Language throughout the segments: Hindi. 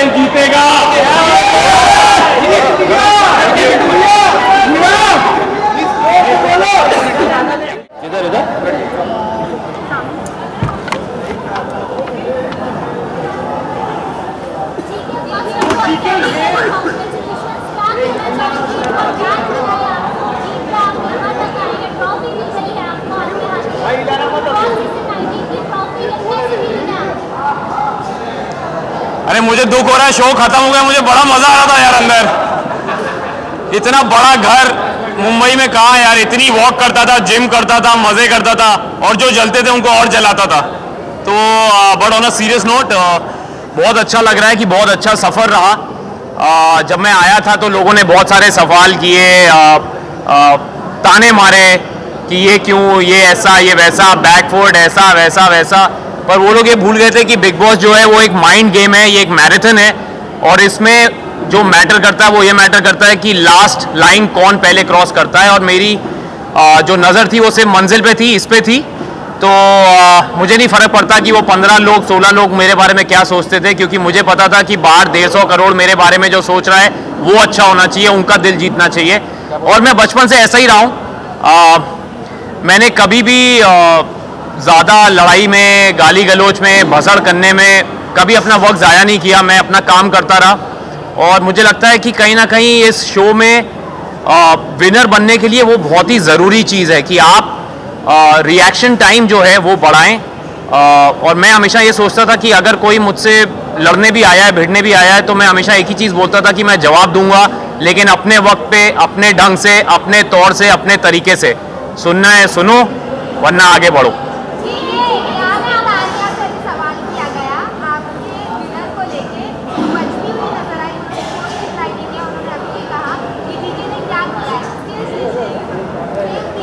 खेल जीतेगा। इधर इधर अरे मुझे दुख हो रहा है, शो खत्म हो गया, मुझे बड़ा मजा आ रहा था यार अंदर। इतना बड़ा घर मुंबई में कहाँ यार, इतनी वॉक करता था, जिम करता था, मजे करता था, और जो जलते थे उनको और जलाता था। तो but on a serious note बहुत अच्छा लग रहा है कि बहुत अच्छा सफ़र रहा। जब मैं आया था तो लोगों ने बहुत सारे सवाल किए, ताने मारे कि ये क्यों, ये ऐसा, ये वैसा, बैकफुट ऐसा वैसा वैसा, पर वो लोग ये भूल गए थे कि बिग बॉस जो है वो एक माइंड गेम है, ये एक मैराथन है, और इसमें जो मैटर करता है वो ये मैटर करता है कि लास्ट लाइन कौन पहले क्रॉस करता है। और मेरी जो नज़र थी वो सिर्फ मंजिल पे थी, इस पे थी। तो मुझे नहीं फ़र्क पड़ता कि वो 15 लोग 16 लोग मेरे बारे में क्या सोचते थे, क्योंकि मुझे पता था कि बाहर 150 करोड़ मेरे बारे में जो सोच रहा है वो अच्छा होना चाहिए, उनका दिल जीतना चाहिए। और मैं बचपन से ऐसा ही रहा हूँ। मैंने कभी भी ज़्यादा लड़ाई में, गाली गलोच में, भसड़ करने में कभी अपना वक्त ज़ाया नहीं किया। मैं अपना काम करता रहा, और मुझे लगता है कि कहीं ना कहीं इस शो में विनर बनने के लिए वो बहुत ही ज़रूरी चीज़ है कि आप रिएक्शन टाइम जो है वो बढ़ाएं। और मैं हमेशा ये सोचता था कि अगर कोई मुझसे लड़ने भी आया है, भिड़ने भी आया है, तो मैं हमेशा एक ही चीज़ बोलता था कि मैं जवाब दूंगा, लेकिन अपने वक्त पे, अपने ढंग से, अपने तौर से, अपने तरीके से। सुनना है सुनो, वरना आगे बढ़ो।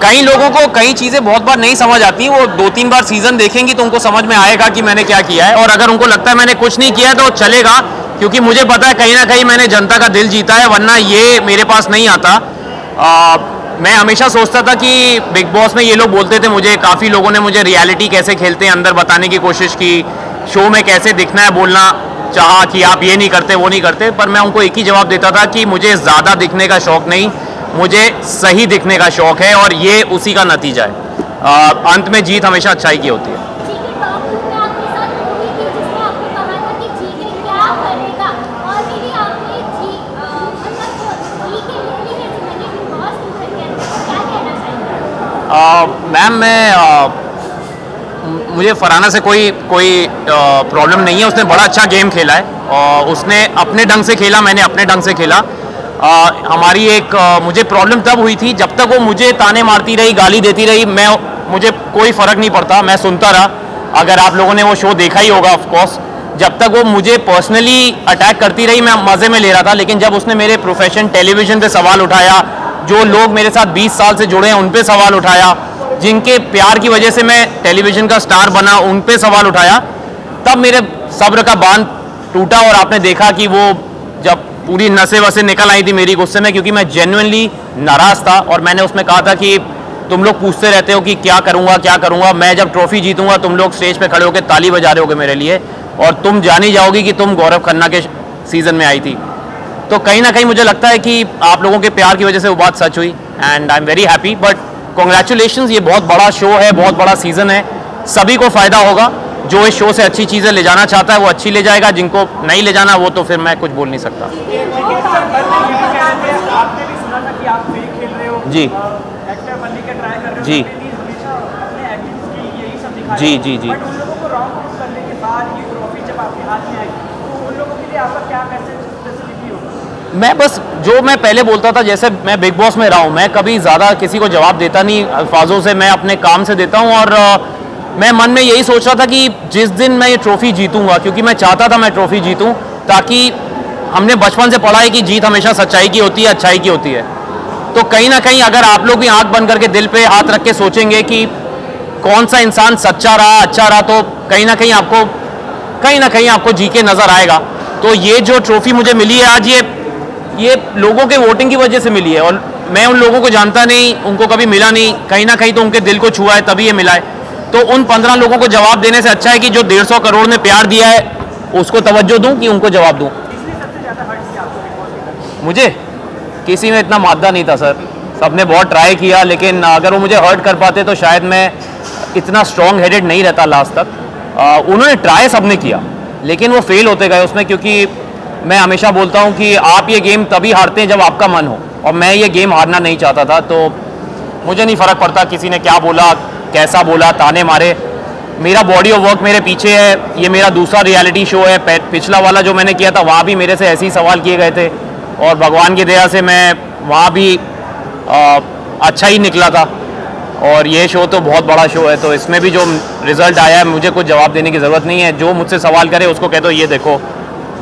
कई लोगों को कई चीज़ें बहुत बार नहीं समझ आती, वो 2-3 बार सीज़न देखेंगी तो उनको समझ में आएगा कि मैंने क्या किया है। और अगर उनको लगता है मैंने कुछ नहीं किया है तो चलेगा, क्योंकि मुझे पता है कहीं ना कहीं मैंने जनता का दिल जीता है, वरना ये मेरे पास नहीं आता। मैं हमेशा सोचता था कि बिग बॉस में ये लोग बोलते थे मुझे, काफ़ी लोगों ने मुझे रियलिटी कैसे खेलते हैं अंदर बताने की कोशिश की, शो में कैसे दिखना है बोलना चाहा कि आप ये नहीं करते वो नहीं करते, पर मैं उनको एक ही जवाब देता था कि मुझे ज़्यादा दिखने का शौक़ नहीं, मुझे सही दिखने का शौक़ है, और ये उसी का नतीजा है। अंत में जीत हमेशा अच्छाई की होती है। मैम मुझे फरहाना से कोई प्रॉब्लम नहीं है, उसने बड़ा अच्छा गेम खेला है, और उसने अपने ढंग से खेला, मैंने अपने ढंग से खेला। हमारी एक मुझे प्रॉब्लम तब हुई थी जब तक वो मुझे ताने मारती रही, गाली देती रही, मुझे कोई फ़र्क नहीं पड़ता, मैं सुनता रहा। अगर आप लोगों ने वो शो देखा ही होगा ऑफ कोर्स, जब तक वो मुझे पर्सनली अटैक करती रही मैं मज़े में ले रहा था, लेकिन जब उसने मेरे प्रोफेशन टेलीविज़न पे सवाल उठाया, जो लोग मेरे साथ 20 साल से जुड़े हैं उन पे सवाल उठाया, जिनके प्यार की वजह से मैं टेलीविज़न का स्टार बना उन पे सवाल उठाया, तब मेरे सब्र का बांध टूटा। और आपने देखा कि वो जब पूरी नसें वसें निकल आई थी मेरी गुस्से में, क्योंकि मैं जेन्युइनली नाराज़ था। और मैंने उसमें कहा था कि तुम लोग पूछते रहते हो कि क्या करूँगा क्या करूँगा, मैं जब ट्रॉफी जीतूंगा तुम लोग स्टेज पे खड़े होकर ताली बजा रहे होगे मेरे लिए, और तुम जान ही जाओगी कि तुम गौरव खन्ना के सीज़न में आई थी। तो कहीं ना कहीं मुझे लगता है कि आप लोगों के प्यार की वजह से वो बात सच हुई, and I am very happy. But congratulations, ये बहुत बड़ा शो है, बहुत बड़ा सीज़न है, सभी को फ़ायदा होगा। जो इस शो से अच्छी चीज़ें ले जाना चाहता है वो अच्छी ले जाएगा, जिनको नहीं ले जाना वो तो फिर मैं कुछ बोल नहीं सकता। जी जी जी जी जी मैं बस जो मैं पहले बोलता था, जैसे मैं बिग बॉस में रहा हूँ, मैं कभी ज़्यादा किसी को जवाब देता नहीं अल्फाजों से, मैं अपने काम से देता हूँ। और मैं मन में यही सोच रहा था कि जिस दिन मैं ये ट्रॉफ़ी जीतूंगा, क्योंकि मैं चाहता था मैं ट्रॉफ़ी जीतूं, ताकि हमने बचपन से पढ़ा है कि जीत हमेशा सच्चाई की होती है, अच्छाई की होती है। तो कहीं ना कहीं अगर आप लोग भी आंख बंद करके दिल पे हाथ रख के सोचेंगे कि कौन सा इंसान सच्चा रहा, अच्छा रहा, तो कहीं ना कहीं आपको जी के नज़र आएगा। तो ये जो ट्रॉफ़ी मुझे मिली है आज, ये लोगों के वोटिंग की वजह से मिली है, और मैं उन लोगों को जानता नहीं, उनको कभी मिला नहीं, कहीं ना कहीं तो उनके दिल को छुआ है तभी ये मिला है। तो उन 15 लोगों को जवाब देने से अच्छा है कि जो 150 करोड़ ने प्यार दिया है उसको तवज्जो दूं कि उनको जवाब दूं। मुझे किसी में इतना मादा नहीं था सर, सबने बहुत ट्राई किया, लेकिन अगर वो मुझे हर्ट कर पाते तो शायद मैं इतना स्ट्रॉन्ग हेडेड नहीं रहता लास्ट तक। उन्होंने ट्राई सबने किया, लेकिन वो फेल होते गए उसमें, क्योंकि मैं हमेशा बोलता हूँ कि आप ये गेम तभी हारते हैं जब आपका मन हो, और मैं ये गेम हारना नहीं चाहता था। तो मुझे नहीं फ़र्क पड़ता किसी ने क्या बोला, कैसा बोला, ताने मारे। मेरा बॉडी ऑफ वर्क मेरे पीछे है, ये मेरा दूसरा रियलिटी शो है। पिछला वाला जो मैंने किया था वहाँ भी मेरे से ऐसे ही सवाल किए गए थे, और भगवान की दया से मैं वहाँ भी अच्छा ही निकला था। और ये शो तो बहुत बड़ा शो है, तो इसमें भी जो रिज़ल्ट आया है मुझे कुछ जवाब देने की ज़रूरत नहीं है। जो मुझसे सवाल करे उसको कह दो ये देखो,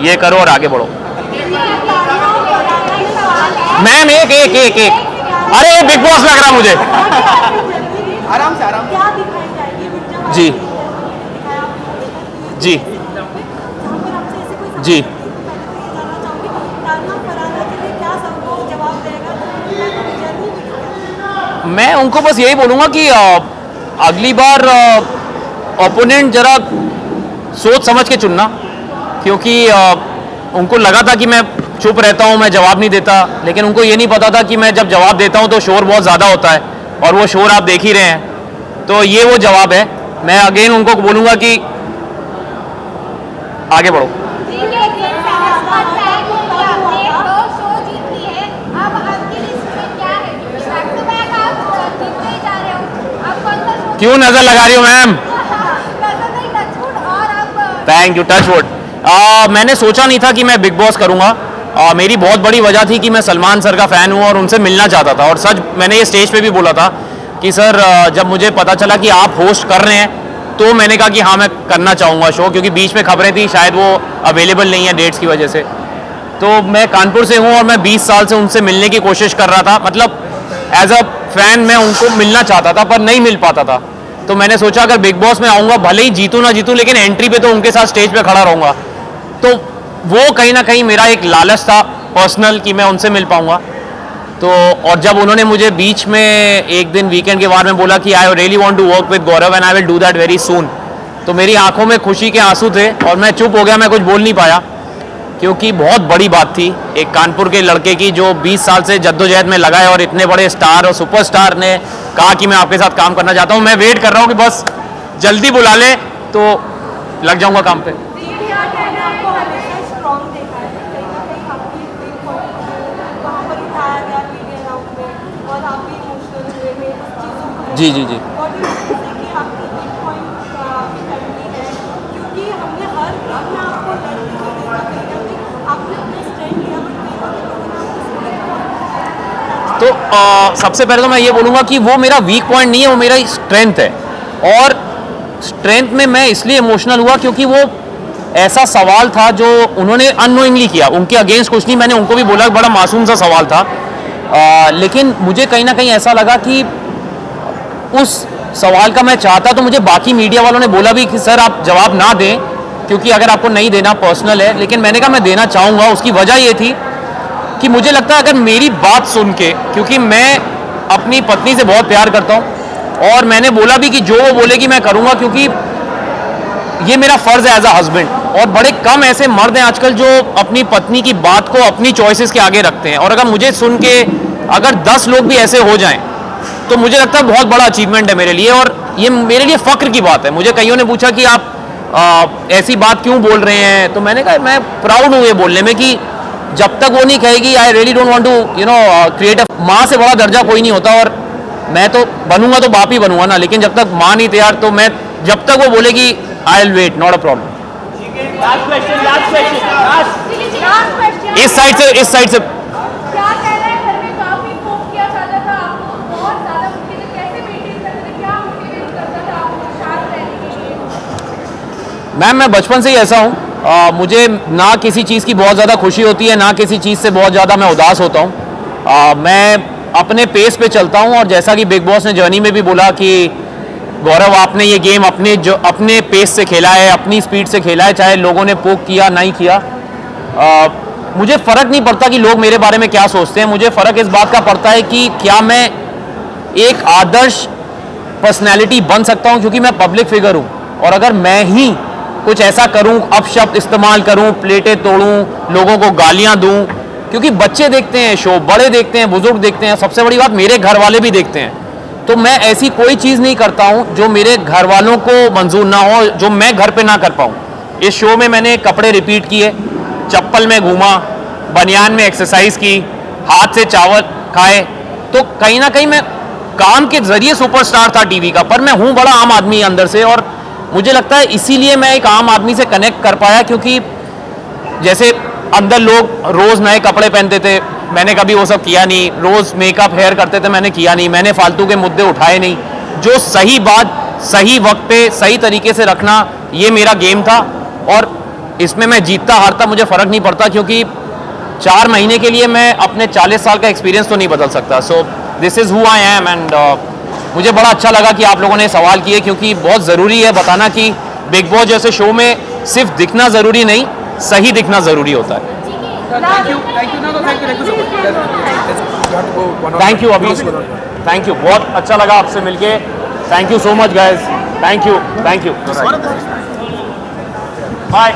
ये करो और आगे बढ़ो। मैम एक एक एक एक अरे बिग बॉस लग रहा मुझे। आराम से आराम जी जी जी मैं उनको बस यही बोलूँगा कि अगली बार ओपोनेंट जरा सोच समझ के चुनना, क्योंकि उनको लगा था कि मैं चुप रहता हूँ, मैं जवाब नहीं देता, लेकिन उनको ये नहीं पता था कि मैं जब जवाब देता हूँ तो शोर बहुत ज़्यादा होता है, और वो शोर आप देख ही रहे हैं। तो ये वो जवाब है। मैं अगेन उनको बोलूँगा कि आगे बढ़ो। क्यों नजर लगा रही हो ma'am? Thank you, touch wood. मैंने सोचा नहीं था कि मैं बिग बॉस करूंगा। मेरी बहुत बड़ी वजह थी कि मैं सलमान सर का फ़ैन हूँ और उनसे मिलना चाहता था। और सच मैंने ये स्टेज पे भी बोला था कि सर जब मुझे पता चला कि आप होस्ट कर रहे हैं तो मैंने कहा कि हाँ मैं करना चाहूँगा शो, क्योंकि बीच में खबरें थी शायद वो अवेलेबल नहीं है डेट्स की वजह से। तो मैं कानपुर से हूँ और मैं 20 साल से उनसे मिलने की कोशिश कर रहा था, मतलब एज अ फैन मैं उनको मिलना चाहता था पर नहीं मिल पाता था। तो मैंने सोचा अगर बिग बॉस में आऊँगा, भले ही जीतूँ ना जीतूँ, लेकिन एंट्री पे तो उनके साथ स्टेज पे खड़ा रहूँगा। तो वो कहीं ना कहीं मेरा एक लालच था पर्सनल कि मैं उनसे मिल पाऊँगा। तो और जब उन्होंने मुझे बीच में एक दिन वीकेंड के बारे में बोला कि I really want to work with Gaurav and I will do that very soon, तो मेरी आंखों में खुशी के आंसू थे और मैं चुप हो गया, मैं कुछ बोल नहीं पाया, क्योंकि बहुत बड़ी बात थी एक कानपुर के लड़के की जो 20 साल से जद्दोजहद में लगा है और इतने बड़े स्टार और सुपरस्टार ने कहा कि मैं आपके साथ काम करना चाहता हूँ। मैं वेट कर रहा हूँ कि बस जल्दी बुला ले तो लग जाऊँगा काम पे। जी जी जी तो सबसे पहले तो मैं ये बोलूँगा कि वो मेरा वीक पॉइंट नहीं है, वो मेरा स्ट्रेंथ है। और स्ट्रेंथ में मैं इसलिए इमोशनल हुआ क्योंकि वो ऐसा सवाल था जो उन्होंने अननोइंगली किया, उनके अगेंस्ट कुछ नहीं। मैंने उनको भी बोला बड़ा मासूम सा सवाल था, लेकिन मुझे कहीं ना कहीं ऐसा लगा कि उस सवाल का मैं चाहता तो मुझे बाकी मीडिया वालों ने बोला भी कि सर आप जवाब ना दें, क्योंकि अगर आपको नहीं देना पर्सनल है, लेकिन मैंने कहा मैं देना चाहूँगा। उसकी वजह ये थी कि मुझे लगता है अगर मेरी बात सुन के, क्योंकि मैं अपनी पत्नी से बहुत प्यार करता हूँ और मैंने बोला भी कि जो वो बोलेगी मैं करूँगा, क्योंकि ये मेरा फ़र्ज़ है एज अ हस्बैंड। और बड़े कम ऐसे मर्द हैं आजकल जो अपनी पत्नी की बात को अपनी चॉइसेस के आगे रखते हैं, और अगर मुझे सुन के अगर 10 लोग भी ऐसे हो जाएं तो मुझे लगता है बहुत बड़ा अचीवमेंट है मेरे लिए, और ये मेरे लिए फ़ख्र की बात है। मुझे कईयों ने पूछा कि आप ऐसी बात क्यों बोल रहे हैं, तो मैंने कहा मैं प्राउड हूँ ये बोलने में कि जब तक वो नहीं कहेगी I really don't want to create a, माँ से बड़ा दर्जा कोई नहीं होता, और मैं तो बनूंगा तो बाप ही बनूंगा ना, लेकिन जब तक माँ नहीं तैयार तो मैं, जब तक वो बोलेगी I will wait, not a problem. इस साइड से क्या कह रहे हैं, घर में काफी फोक किया जाता था आपको, बहुत ज्यादा मुश्किल है, कैसे मेंटेन करते थे, क्या मोटिवेट करता था आपको शांत रहने के लिए? मैम मैं बचपन से ही ऐसा हूँ, मुझे ना किसी चीज़ की बहुत ज़्यादा खुशी होती है, ना किसी चीज़ से बहुत ज़्यादा मैं उदास होता हूँ। मैं अपने पेस पे चलता हूँ, और जैसा कि बिग बॉस ने जर्नी में भी बोला कि गौरव आपने ये गेम अपने पेस से खेला है, अपनी स्पीड से खेला है, चाहे लोगों ने पोक किया नहीं किया। मुझे फ़र्क नहीं पड़ता कि लोग मेरे बारे में क्या सोचते हैं, मुझे फ़र्क इस बात का पड़ता है कि क्या मैं एक आदर्श पर्सनैलिटी बन सकता हूँ, क्योंकि मैं पब्लिक फिगर हूँ। और अगर मैं ही कुछ ऐसा करूं, अपशब्द इस्तेमाल करूं, प्लेटें तोड़ूं, लोगों को गालियां दूं, क्योंकि बच्चे देखते हैं शो, बड़े देखते हैं, बुजुर्ग देखते हैं, सबसे बड़ी बात मेरे घर वाले भी देखते हैं। तो मैं ऐसी कोई चीज़ नहीं करता हूँ जो मेरे घर वालों को मंजूर ना हो, जो मैं घर पे ना कर पाऊँ। इस शो में मैंने कपड़े रिपीट किए, चप्पल में घूमा, बनियान में एक्सरसाइज की, हाथ से चावल खाए। तो कहीं ना कहीं मैं काम के जरिए सुपरस्टार था टीवी का, पर मैं हूँ बड़ा आम आदमी अंदर से। और मुझे लगता है इसीलिए मैं एक आम आदमी से कनेक्ट कर पाया, क्योंकि जैसे अंदर लोग रोज़ नए कपड़े पहनते थे, मैंने कभी वो सब किया नहीं। रोज़ मेकअप हेयर करते थे, मैंने किया नहीं। मैंने फालतू के मुद्दे उठाए नहीं। जो सही बात सही वक्त पे सही तरीके से रखना, ये मेरा गेम था। और इसमें मैं जीतता हारता मुझे फ़र्क नहीं पड़ता, क्योंकि 4 महीने के लिए मैं अपने 40 साल का एक्सपीरियंस तो नहीं बदल सकता। So this is who I am. And मुझे बड़ा अच्छा लगा कि आप लोगों ने सवाल किए, क्योंकि बहुत ज़रूरी है बताना कि बिग बॉस जैसे शो में सिर्फ दिखना ज़रूरी नहीं, सही दिखना ज़रूरी होता है। Thank you so much. Thank you अभी, थैंक यू, बहुत अच्छा लगा आपसे मिलके। Thank you so much guys, thank you, bye.